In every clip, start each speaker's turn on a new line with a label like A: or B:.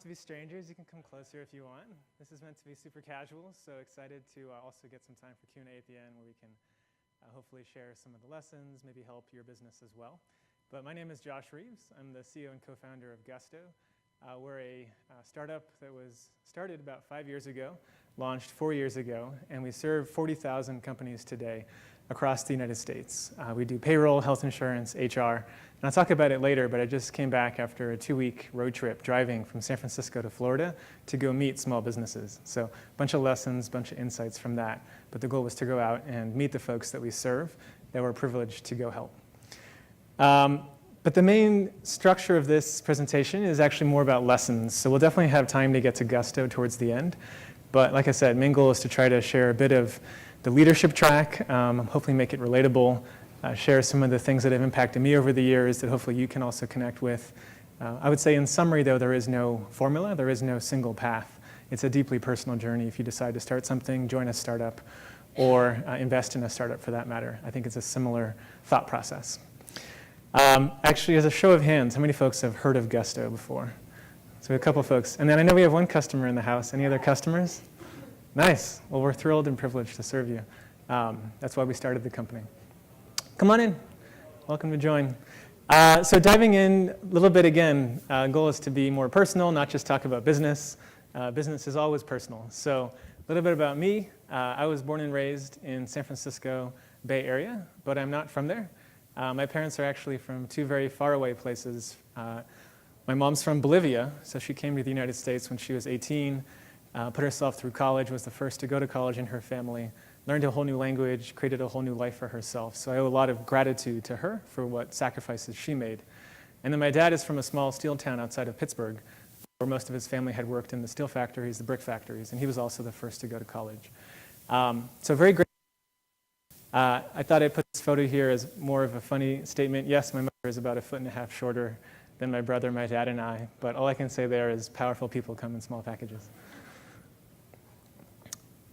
A: have to be strangers. You can come closer if you want. This is meant to be super casual, so excited to also get some time for Q&A at the end where we can hopefully share some of the lessons, maybe help your business as well. But my name is Josh Reeves. I'm the CEO and co-founder of Gusto. We're a startup that was started about 5 years ago, launched 4 years ago, and we serve 40,000 companies today across the United States. We do payroll, health insurance, HR, and I'll talk about it later, but I just came back after a 2-week road trip driving from San Francisco to Florida to go meet small businesses. So a bunch of lessons, a bunch of insights from that, but the goal was to go out and meet the folks that we serve that we're privileged to go help. But the main structure of this presentation is actually more about lessons. So we'll definitely have time to get to Gusto towards the end. But like I said, main goal is to try to share a bit of the leadership track, hopefully make it relatable, share some of the things that have impacted me over the years that hopefully you can also connect with. I would say in summary, though, there is no formula. There is no single path. It's a deeply personal journey if you decide to start something, join a startup, or invest in a startup for that matter. I think it's a similar thought process. Actually, as a show of hands, how many folks have heard of Gusto before? So a couple folks. And then I know we have one customer in the house. Any other customers? Nice. Well, we're thrilled and privileged to serve you. That's why we started the company. Come on in. Welcome to join. So diving in a little bit again, goal is to be more personal, not just talk about business. Business is always personal. So a little bit about me. I was born and raised in San Francisco Bay Area, but I'm not from there. My parents are actually from two very far away places. My mom's from Bolivia, so she came to the United States when she was 18, put herself through college, was the first to go to college in her family, learned a whole new language, created a whole new life for herself. So I owe a lot of gratitude to her for what sacrifices she made. And then my dad is from a small steel town outside of Pittsburgh, where most of his family had worked in the steel factories, the brick factories, and he was also the first to go to college. So very great. I thought I'd put this photo here as more of a funny statement. Yes, my mother is about 1.5 feet shorter than my brother, my dad, and I, but all I can say there is powerful people come in small packages.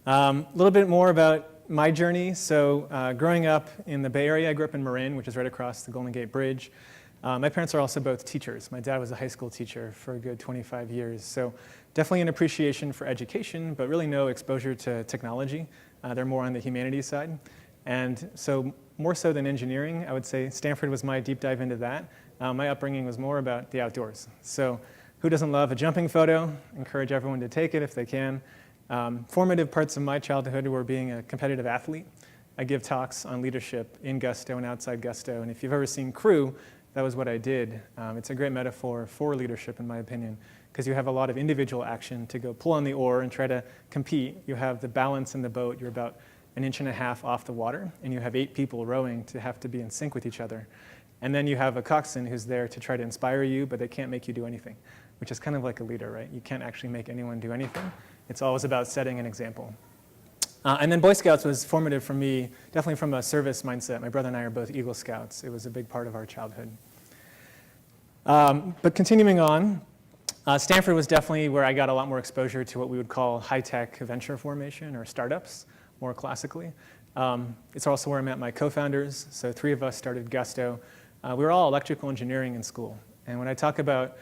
A: A little bit more about my journey. So growing up in the Bay Area, I grew up in Marin, which is right across the Golden Gate Bridge. My parents are also both teachers. My dad was a high school teacher for a good 25 years. So definitely an appreciation for education, but really no exposure to technology. They're more on the humanities side. And so more so than engineering, I would say Stanford was my deep dive into that. My upbringing was more about the outdoors. So who doesn't love a jumping photo? Encourage everyone to take it if they can. Formative parts of my childhood were being a competitive athlete. I give talks on leadership in Gusto and outside Gusto. And if you've ever seen Crew, that was what I did. It's a great metaphor for leadership, in my opinion, because you have a lot of individual action to go pull on the oar and try to compete. You have the balance in the boat. You're about 1.5 inches off the water, and you have 8 people rowing to have to be in sync with each other. And then you have a coxswain who's there to try to inspire you, but they can't make you do anything, which is kind of like a leader, right? You can't actually make anyone do anything. It's always about setting an example. And then Boy Scouts was formative for me, definitely from a service mindset. My brother and I are both Eagle Scouts. It was a big part of our childhood. But continuing on, Stanford was definitely where I got a lot more exposure to what we would call high-tech venture formation or startups, more classically. It's also where I met my co-founders. So 3 of us started Gusto. We were all electrical engineering in school. And when I talk about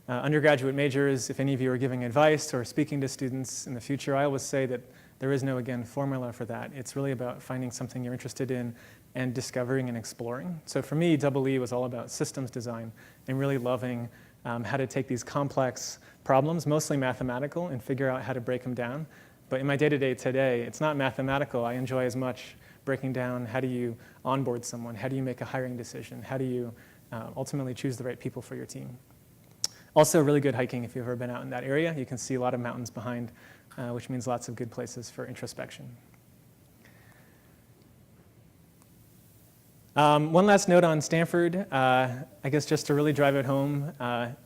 A: undergraduate majors, if any of you are giving advice or speaking to students in the future, I always say that there is no, again, formula for that. It's really about finding something you're interested in and discovering and exploring. So for me, EE was all about systems design and really loving how to take these complex problems, mostly mathematical, and figure out how to break them down. But in my day-to-day today, it's not mathematical. I enjoy as much breaking down how do you onboard someone, how do you make a hiring decision, how do you ultimately choose the right people for your team. Also, really good hiking if you've ever been out in that area. You can see a lot of mountains behind, which means lots of good places for introspection. One last note on Stanford, I guess just to really drive it home,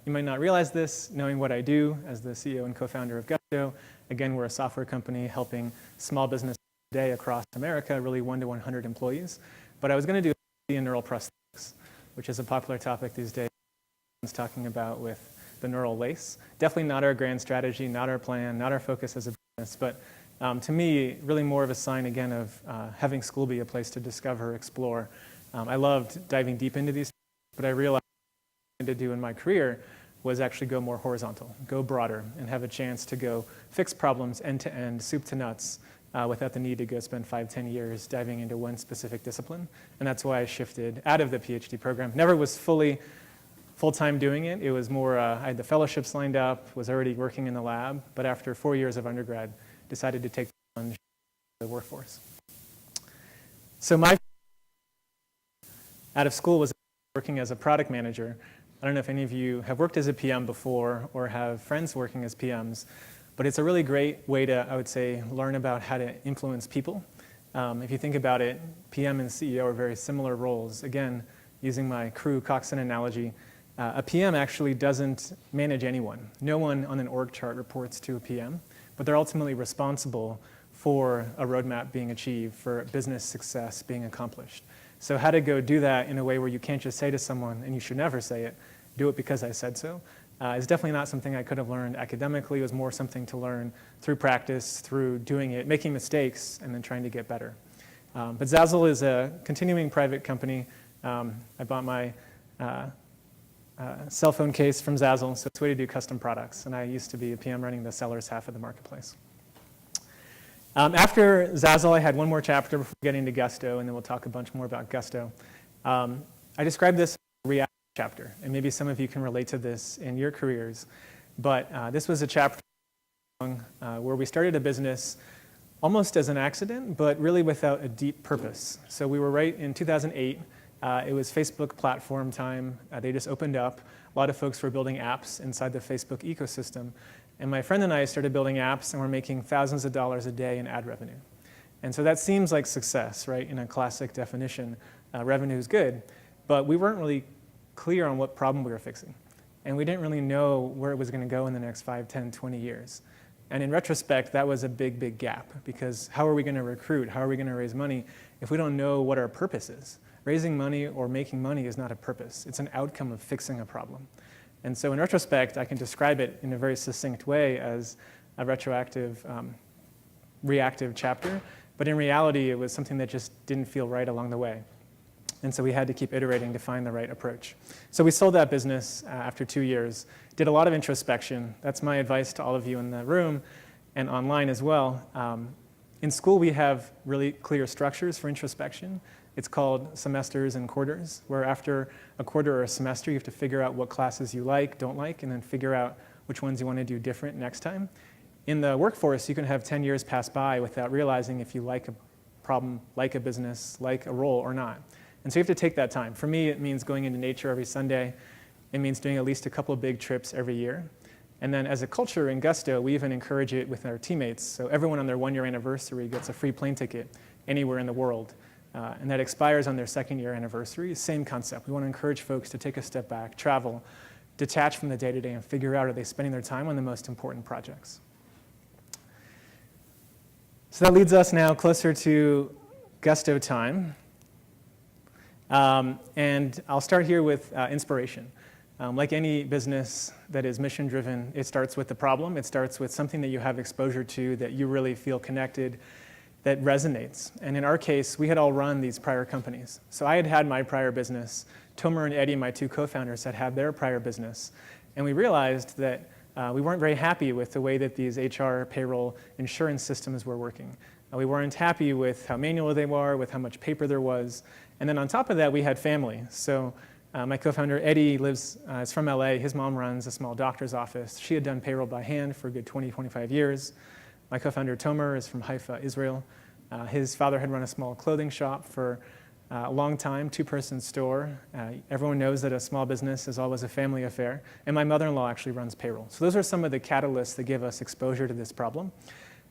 A: you might not realize this, knowing what I do as the CEO and co-founder of Gusto. Again, we're a software company helping small business today across America, really 1 to 100 employees. But I was going to do a neural prosthetics, which is a popular topic these days, talking about with the neural lace. Definitely not our grand strategy, not our plan, not our focus as a business, but to me, really more of a sign, again, of having school be a place to discover, explore. I loved diving deep into these, but I realized what I wanted to do in my career was actually go more horizontal, go broader, and have a chance to go fix problems end to end, soup to nuts, without the need to go spend 5, 10 years diving into one specific discipline. And that's why I shifted out of the PhD program. Never was full-time doing it. It was more, I had the fellowships lined up, was already working in the lab, but after 4 years of undergrad, decided to take the plunge into the workforce. So my out of school was working as a product manager. I don't know if any of you have worked as a PM before or have friends working as PMs, but it's a really great way to, I would say, learn about how to influence people. If you think about it, PM and CEO are very similar roles. Again, using my crew Coxon analogy, a PM actually doesn't manage anyone. No one on an org chart reports to a PM, but they're ultimately responsible for a roadmap being achieved, for business success being accomplished. So how to go do that in a way where you can't just say to someone, and you should never say it, do it because I said so, is definitely not something I could have learned academically. It was more something to learn through practice, through doing it, making mistakes, and then trying to get better. But Zazzle is a continuing private company. I bought my cell phone case from Zazzle, so it's a way to do custom products. And I used to be a PM running the seller's half of the marketplace. After Zazzle, I had one more chapter before getting to Gusto, and then we'll talk a bunch more about Gusto. I described this as a reactive chapter, and maybe some of you can relate to this in your careers. But this was a chapter where we started a business almost as an accident, but really without a deep purpose. So we were right in 2008. It was Facebook platform time. They just opened up. A lot of folks were building apps inside the Facebook ecosystem. And my friend and I started building apps, and we're making thousands of dollars a day in ad revenue. And so that seems like success, right? In a classic definition, revenue is good. But we weren't really clear on what problem we were fixing. And we didn't really know where it was going to go in the next 5, 10, 20 years. And in retrospect, that was a big, big gap. Because how are we going to recruit? How are we going to raise money if we don't know what our purpose is? Raising money or making money is not a purpose. It's an outcome of fixing a problem. And so in retrospect, I can describe it in a very succinct way as a reactive chapter. But in reality, it was something that just didn't feel right along the way. And so we had to keep iterating to find the right approach. So we sold that business after 2 years, did a lot of introspection. That's my advice to all of you in the room and online as well. In school, we have really clear structures for introspection. It's called semesters and quarters, where after a quarter or a semester, you have to figure out what classes you like, don't like, and then figure out which ones you want to do different next time. In the workforce, you can have 10 years pass by without realizing if you like a problem, like a business, like a role or not. And so you have to take that time. For me, it means going into nature every Sunday. It means doing at least a couple of big trips every year. And then as a culture in Gusto, we even encourage it with our teammates. So everyone on their 1-year anniversary gets a free plane ticket anywhere in the world. And that expires on their 2nd-year anniversary. Same concept. We want to encourage folks to take a step back, travel, detach from the day-to-day, and figure out, are they spending their time on the most important projects? So that leads us now closer to Gusto time. And I'll start here with inspiration. Like any business that is mission-driven, it starts with the problem. It starts with something that you have exposure to, that you really feel connected, that resonates. And in our case, we had all run these prior companies. So I had had my prior business. Tomer and Eddie, my 2 co-founders, had had their prior business. And we realized that we weren't very happy with the way that these HR, payroll, insurance systems were working. We weren't happy with how manual they were, with how much paper there was. And then on top of that, we had family. So my co-founder, Eddie, is from LA. His mom runs a small doctor's office. She had done payroll by hand for a good 20, 25 years. My co-founder, Tomer, is from Haifa, Israel. His father had run a small clothing shop for a long time, 2-person store. Everyone knows that a small business is always a family affair. And my mother-in-law actually runs payroll. So those are some of the catalysts that give us exposure to this problem.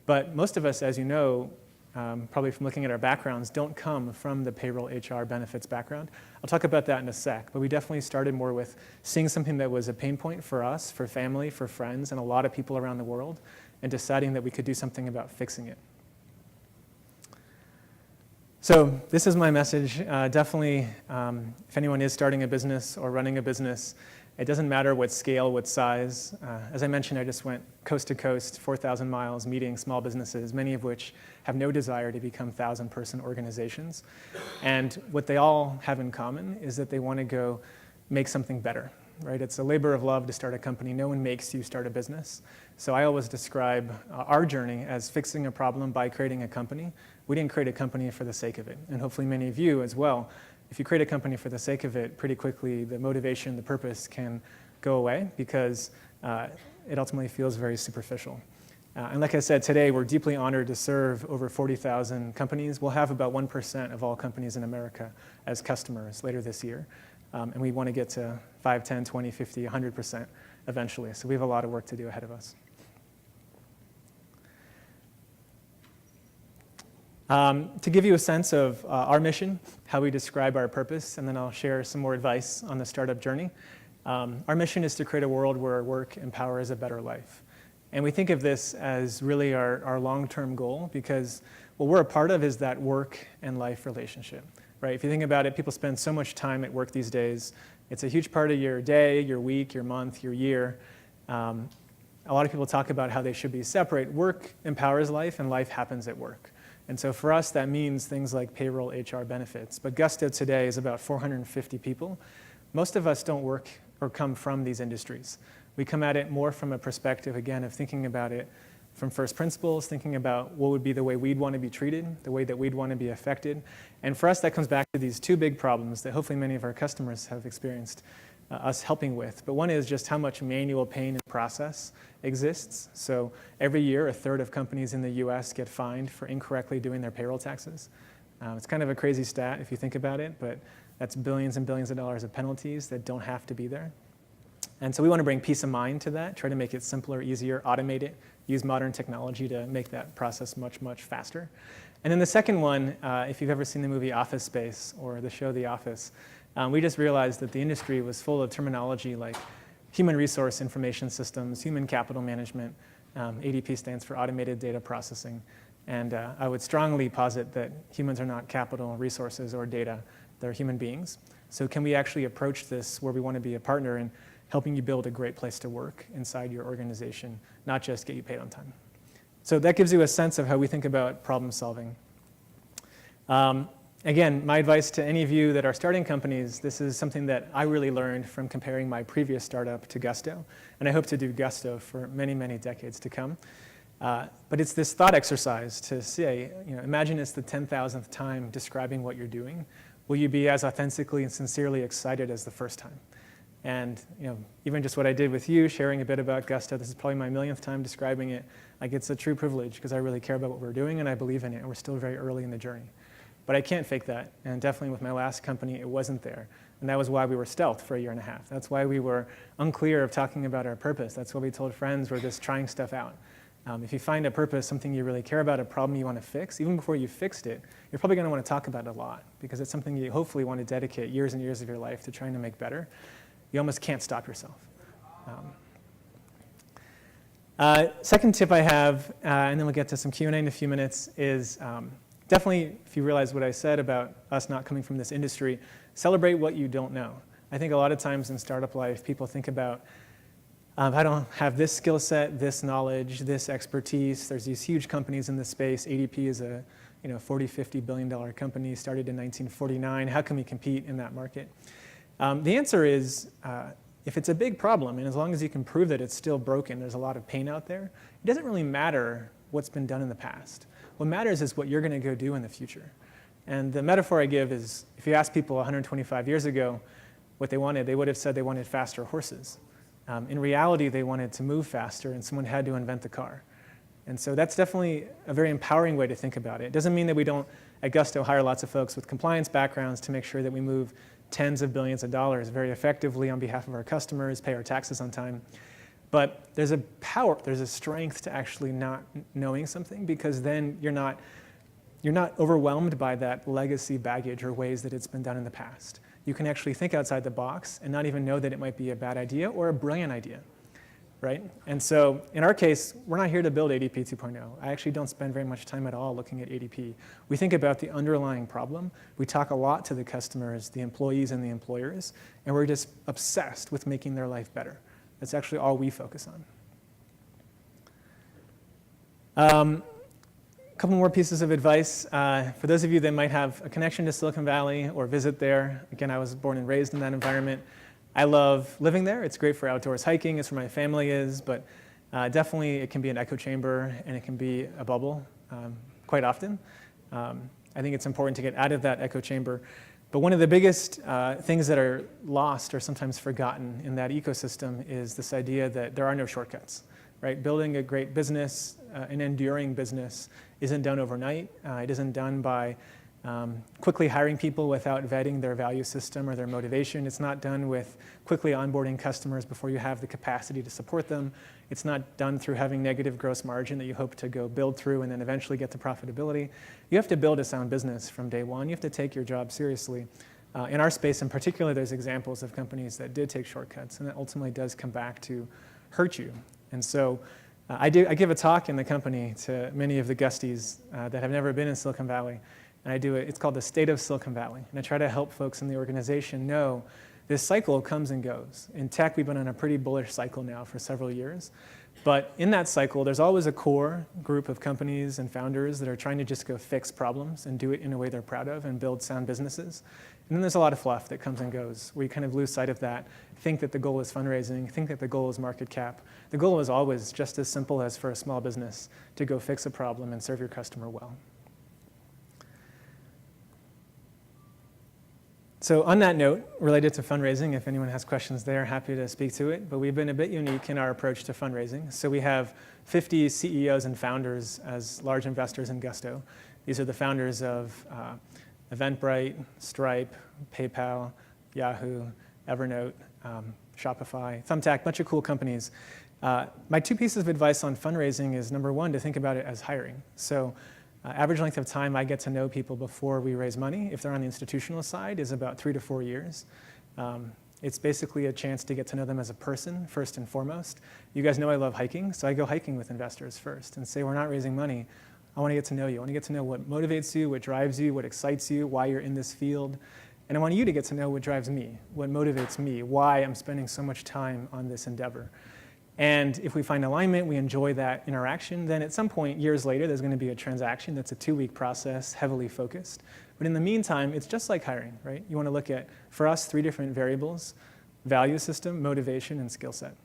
A: But most of us, as you know, probably from looking at our backgrounds, don't come from the payroll HR benefits background. I'll talk about that in a sec. But we definitely started more with seeing something that was a pain point for us, for family, for friends, and a lot of people around the world, and deciding that we could do something about fixing it. So this is my message. Definitely, if anyone is starting a business or running a business, it doesn't matter what scale, what size. As I mentioned, I just went coast to coast, 4,000 miles, meeting small businesses, many of which have no desire to become 1,000-person organizations. And what they all have in common is that they want to go make something better. right? It's a labor of love to start a company. No one makes you start a business. So I always describe our journey as fixing a problem by creating a company. We didn't create a company for the sake of it, and hopefully many of you as well. If you create a company for the sake of it, pretty quickly the motivation, the purpose can go away because it ultimately feels very superficial. And like I said, today we're deeply honored to serve over 40,000 companies. We'll have about 1% of all companies in America as customers later this year. And we want to get to 5, 10, 20, 50, 100% eventually. So we have a lot of work to do ahead of us. To give you a sense of our mission, how we describe our purpose, and then I'll share some more advice on the startup journey. Our mission is to create a world where work empowers a better life. And we think of this as really our long-term goal because what we're a part of is that work and life relationship, right? If you think about it, people spend so much time at work these days. It's a huge part of your day, your week, your month, your year. A lot of people talk about how they should be separate. Work empowers life and life happens at work. And so for us, that means things like payroll, HR benefits. But Gusto today is about 450 people. Most of us don't work or come from these industries. We come at it more from a perspective, again, of thinking about it from first principles, thinking about what would be the way we'd want to be treated, the way that we'd want to be affected. And for us, that comes back to these two big problems that hopefully many of our customers have experienced us helping with. But one is just how much manual pain and process exists. So every year, a third of companies in the US get fined for incorrectly doing their payroll taxes. It's kind of a crazy stat if you think about it, but that's billions and billions of dollars of penalties that don't have to be there. And so we want to bring peace of mind to that, try to make it simpler, easier, automate it, use modern technology to make that process much, much faster. And then the second one, if you've ever seen the movie Office Space or the show The Office, we just realized that the industry was full of terminology like human resource information systems, human capital management. ADP stands for automated data processing. And I would strongly posit that humans are not capital, resources, or data. They're human beings. So can we actually approach this where we want to be a partner in helping you build a great place to work inside your organization, not just get you paid on time? So that gives you a sense of how we think about problem solving. Again, my advice to any of you that are starting companies, this is something that I really learned from comparing my previous startup to Gusto, and I hope to do Gusto for many, many decades to come. But it's this thought exercise to say, imagine it's the 10,000th time describing what you're doing. Will you be as authentically and sincerely excited as the first time? And even just what I did with you, sharing a bit about Gusto, this is probably my millionth time describing it. Like, it's a true privilege because I really care about what we're doing and I believe in it, and we're still very early in the journey. But I can't fake that, and definitely with my last company, it wasn't there. And that was why we were stealth for a year and a half. That's why we were unclear of talking about our purpose. That's why we told friends we're just trying stuff out. If you find a purpose, something you really care about, a problem you want to fix, even before you fixed it, you're probably going to want to talk about it a lot because it's something you hopefully want to dedicate years and years of your life to trying to make better. You almost can't stop yourself. Second tip I have, and then we'll get to some Q&A in a few minutes, is definitely, if you realize what I said about us not coming from this industry, celebrate what you don't know. I think a lot of times in startup life, people think about, I don't have this skill set, this knowledge, this expertise. There's these huge companies in this space. ADP is a $40, $50 billion company, started in 1949. How can we compete in that market? The answer is, if it's a big problem, and as long as you can prove that it's still broken, there's a lot of pain out there, it doesn't really matter what's been done in the past. What matters is what you're going to go do in the future. And the metaphor I give is, if you ask people 125 years ago what they wanted, they would have said they wanted faster horses. In reality, they wanted to move faster, and someone had to invent the car. And so that's definitely a very empowering way to think about it. It doesn't mean that we don't, at Gusto, hire lots of folks with compliance backgrounds to make sure that we move tens of billions of dollars very effectively on behalf of our customers, pay our taxes on time. But there's a power, there's a strength to actually not knowing something, because then you're not overwhelmed by that legacy baggage or ways that it's been done in the past. You can actually think outside the box and not even know that it might be a bad idea or a brilliant idea, right? And so in our case, we're not here to build ADP 2.0. I actually don't spend very much time at all looking at ADP. We think about the underlying problem. We talk a lot to the customers, the employees and the employers, and we're just obsessed with making their life better. That's actually all we focus on. A couple more pieces of advice. For those of you that might have a connection to Silicon Valley or visit there, again, I was born and raised in that environment. I love living there. It's great for outdoors hiking. It's where my family is, but definitely it can be an echo chamber and it can be a bubble quite often. I think it's important to get out of that echo chamber. But one of the biggest things that are lost or sometimes forgotten in that ecosystem is this idea that there are no shortcuts, right? Building a great business, an enduring business, isn't done overnight. It isn't done by quickly hiring people without vetting their value system or their motivation. It's not done with quickly onboarding customers before you have the capacity to support them. It's not done through having negative gross margin that you hope to go build through and then eventually get to profitability. You have to build a sound business from day one. You have to take your job seriously. In our space in particular, there's examples of companies that did take shortcuts, and that ultimately does come back to hurt you. And so I give a talk in the company to many of the gusties that have never been in Silicon Valley. And it's called the State of Silicon Valley. And I try to help folks in the organization know this cycle comes and goes. In tech, we've been on a pretty bullish cycle now for several years. But in that cycle, there's always a core group of companies and founders that are trying to just go fix problems and do it in a way they're proud of and build sound businesses. And then there's a lot of fluff that comes and goes, where you kind of lose sight of that, think that the goal is fundraising, think that the goal is market cap. The goal is always just as simple as for a small business to go fix a problem and serve your customer well. So on that note, related to fundraising, if anyone has questions there, happy to speak to it. But we've been a bit unique in our approach to fundraising. So we have 50 CEOs and founders as large investors in Gusto. These are the founders of Eventbrite, Stripe, PayPal, Yahoo, Evernote, Shopify, Thumbtack, a bunch of cool companies. My two pieces of advice on fundraising is, number one, to think about it as hiring. So average length of time I get to know people before we raise money, if they're on the institutional side, is about 3 to 4 years. It's basically a chance to get to know them as a person, first and foremost. You guys know I love hiking, so I go hiking with investors first and say, we're not raising money. I want to get to know you. I want to get to know what motivates you, what drives you, what excites you, why you're in this field. And I want you to get to know what drives me, what motivates me, why I'm spending so much time on this endeavor. And if we find alignment, we enjoy that interaction, then at some point, years later, there's going to be a transaction that's a 2-week process, heavily focused. But in the meantime, it's just like hiring, right? You want to look at, for us, 3 different variables: value system, motivation, and skill set.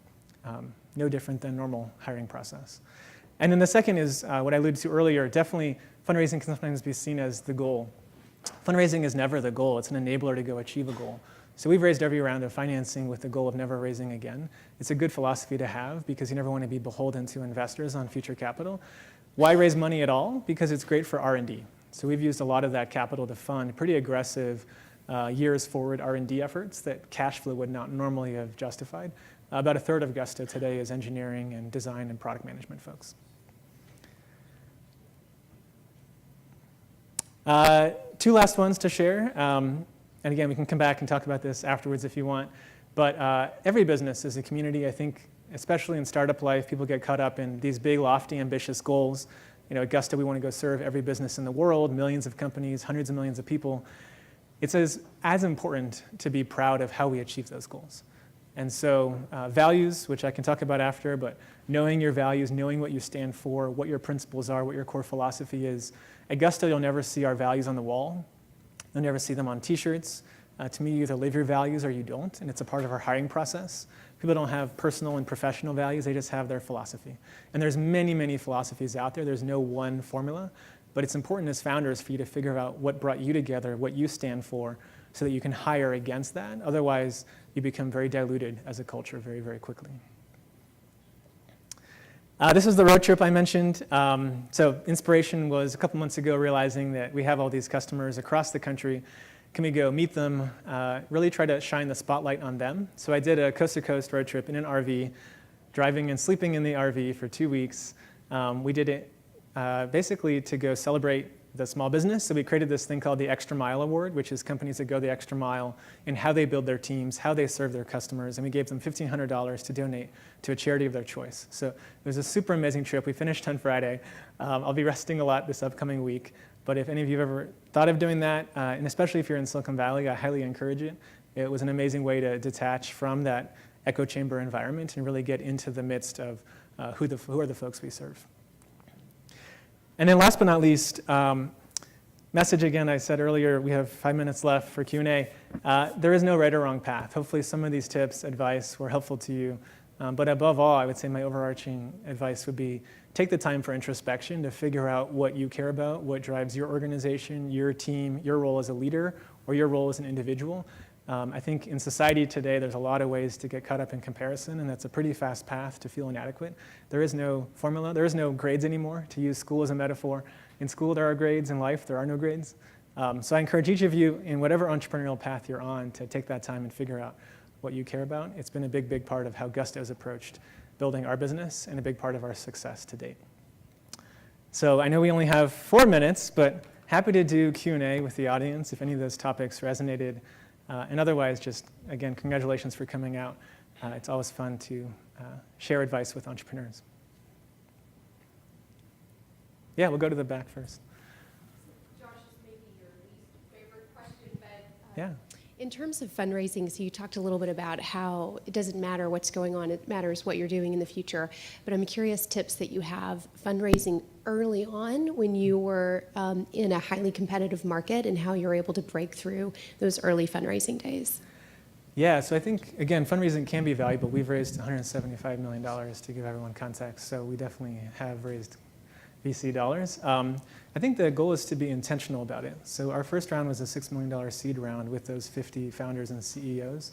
A: No different than normal hiring process. And then the second is what I alluded to earlier. Definitely, fundraising can sometimes be seen as the goal. Fundraising is never the goal. It's an enabler to go achieve a goal. So we've raised every round of financing with the goal of never raising again. It's a good philosophy to have because you never want to be beholden to investors on future capital. Why raise money at all? Because it's great for R&D. So we've used a lot of that capital to fund pretty aggressive years forward R&D efforts that cash flow would not normally have justified. About a third of Gusto today is engineering and design and product management folks. 2 last ones to share. And again, we can come back and talk about this afterwards if you want. But every business is a community. I think, especially in startup life, people get caught up in these big, lofty, ambitious goals. You know, at Gusto, we want to go serve every business in the world, millions of companies, hundreds of millions of people. It's as important to be proud of how we achieve those goals. And so values, which I can talk about after, but knowing your values, knowing what you stand for, what your principles are, what your core philosophy is. At Gusto, you'll never see our values on the wall. You'll never see them on T-shirts. To me, you either live your values or you don't, and it's a part of our hiring process. People don't have personal and professional values, they just have their philosophy. And there's many, many philosophies out there. There's no one formula, but it's important as founders for you to figure out what brought you together, what you stand for, so that you can hire against that. Otherwise, you become very diluted as a culture very, very quickly. This is the road trip I mentioned. So inspiration was a couple months ago realizing that we have all these customers across the country. Can we go meet them, really try to shine the spotlight on them? So I did a coast-to-coast road trip in an RV, driving and sleeping in the RV for 2 weeks. We did it basically to go celebrate the small business. So we created this thing called the Extra Mile Award, which is companies that go the extra mile in how they build their teams, how they serve their customers. And we gave them $1,500 to donate to a charity of their choice. So it was a super amazing trip. We finished on Friday. I'll be resting a lot this upcoming week. But if any of you have ever thought of doing that, and especially if you're in Silicon Valley, I highly encourage it. It was an amazing way to detach from that echo chamber environment and really get into the midst of who are the folks we serve. And then last but not least, message again, I said earlier, we have 5 minutes left for Q&A. There is no right or wrong path. Hopefully some of these tips, advice were helpful to you. But above all, I would say my overarching advice would be take the time for introspection to figure out what you care about, what drives your organization, your team, your role as a leader, or your role as an individual. I think in society today, there's a lot of ways to get caught up in comparison, and that's a pretty fast path to feel inadequate. There is no formula. There is no grades anymore, to use school as a metaphor. In school, there are grades. In life, there are no grades. So I encourage each of you, in whatever entrepreneurial path you're on, to take that time and figure out what you care about. It's been a big, big part of how Gusto has approached building our business and a big part of our success to date. So I know we only have 4 minutes, but happy to do Q&A with the audience if any of those topics resonated. And otherwise, just, again, congratulations for coming out. It's always fun to share advice with entrepreneurs. Yeah, we'll go to the back first.
B: Josh, this may be your least favorite question, but
A: Yeah.
B: in terms of fundraising, so you talked a little bit about how it doesn't matter what's going on, it matters what you're doing in the future. But I'm curious tips that you have fundraising early on when you were in a highly competitive market and how you were able to break through those early fundraising days.
A: Yeah, so I think, again, fundraising can be valuable. We've raised $175 million to give everyone context, so we definitely have raised VC dollars. I think the goal is to be intentional about it. So our first round was a $6 million seed round with those 50 founders and CEOs.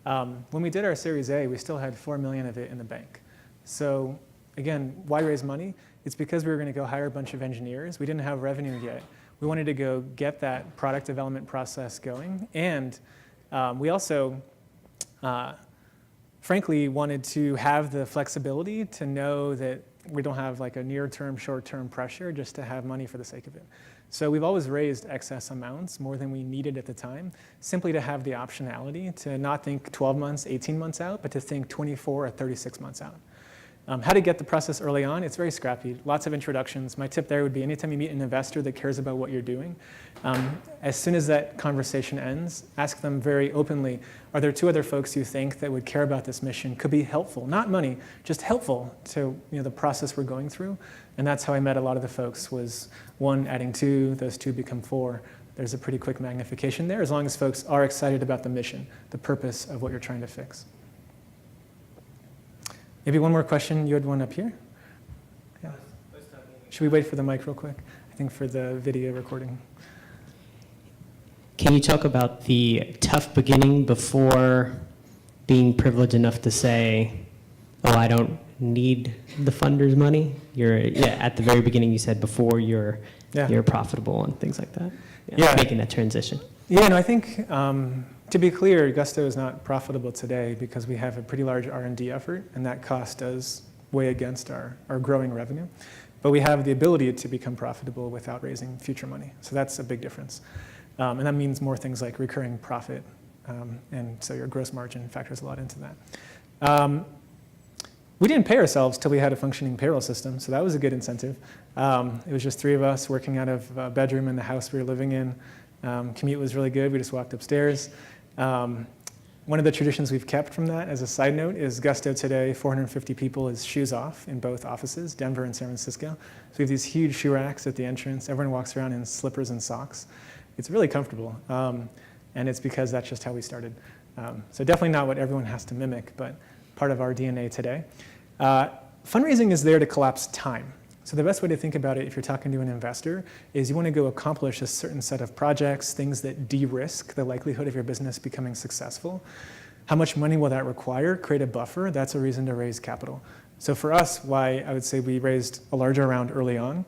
A: When we did our Series A, we still had $4 million of it in the bank. So again, why raise money? It's because we were going to go hire a bunch of engineers. We didn't have revenue yet. We wanted to go get that product development process going. And we also, frankly, wanted to have the flexibility to know that we don't have like a near-term, short-term pressure just to have money for the sake of it. So we've always raised excess amounts, more than we needed at the time, simply to have the optionality to not think 12 months, 18 months out, but to think 24 or 36 months out. How to get the process early on, it's very scrappy, lots of introductions. My tip there would be anytime you meet an investor that cares about what you're doing, as soon as that conversation ends, ask them very openly, are there 2 other folks you think that would care about this mission, could be helpful, not money, just helpful to the process we're going through. And that's how I met a lot of the folks, was 1 adding 2, those 2 become 4. There's a pretty quick magnification there, as long as folks are excited about the mission, the purpose of what you're trying to fix. Maybe one more question. You had one up here? Yeah. Should we wait for the mic real quick? I think for the video recording.
C: Can you talk about the tough beginning before being privileged enough to say, oh, I don't need the funders' money? At the very beginning you said before you're profitable and things like that. Yeah. Making that transition.
A: Yeah, no, I think to be clear, Gusto is not profitable today because we have a pretty large R&D effort, and that cost does weigh against our growing revenue. But we have the ability to become profitable without raising future money. So that's a big difference. And that means more things like recurring profit. And so your gross margin factors a lot into that. We didn't pay ourselves till we had a functioning payroll system, so that was a good incentive. It was just 3 of us working out of a bedroom in the house we were living in. Commute was really good. We just walked upstairs. One of the traditions we've kept from that, as a side note, is Gusto today, 450 people is shoes off in both offices, Denver and San Francisco. So we have these huge shoe racks at the entrance. Everyone walks around in slippers and socks. It's really comfortable, and it's because that's just how we started. So definitely not what everyone has to mimic, but part of our DNA today. Fundraising is there to collapse time. So the best way to think about it if you're talking to an investor is you want to go accomplish a certain set of projects, things that de-risk the likelihood of your business becoming successful. How much money will that require? Create a buffer. That's a reason to raise capital. So for us, why I would say we raised a larger round early on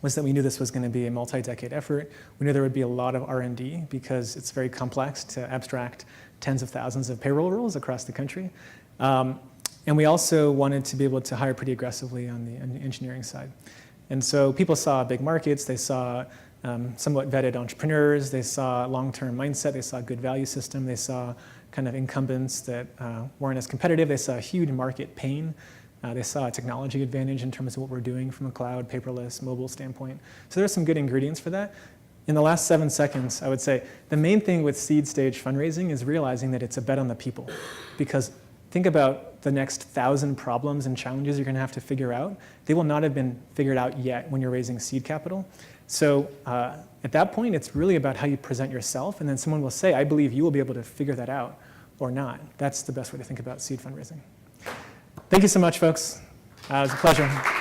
A: was that we knew this was going to be a multi-decade effort. We knew there would be a lot of R&D because it's very complex to abstract tens of thousands of payroll rules across the country. And we also wanted to be able to hire pretty aggressively on the engineering side. And so people saw big markets, they saw somewhat vetted entrepreneurs, they saw long-term mindset, they saw a good value system, they saw kind of incumbents that weren't as competitive, they saw a huge market pain, they saw a technology advantage in terms of what we're doing from a cloud, paperless, mobile standpoint. So there's some good ingredients for that. In the last 7 seconds, I would say the main thing with seed stage fundraising is realizing that it's a bet on the people, because think about the next 1,000 problems and challenges you're going to have to figure out. They will not have been figured out yet when you're raising seed capital. So at that point, it's really about how you present yourself, and then someone will say, I believe you will be able to figure that out or not. That's the best way to think about seed fundraising. Thank you so much, folks. It was a pleasure.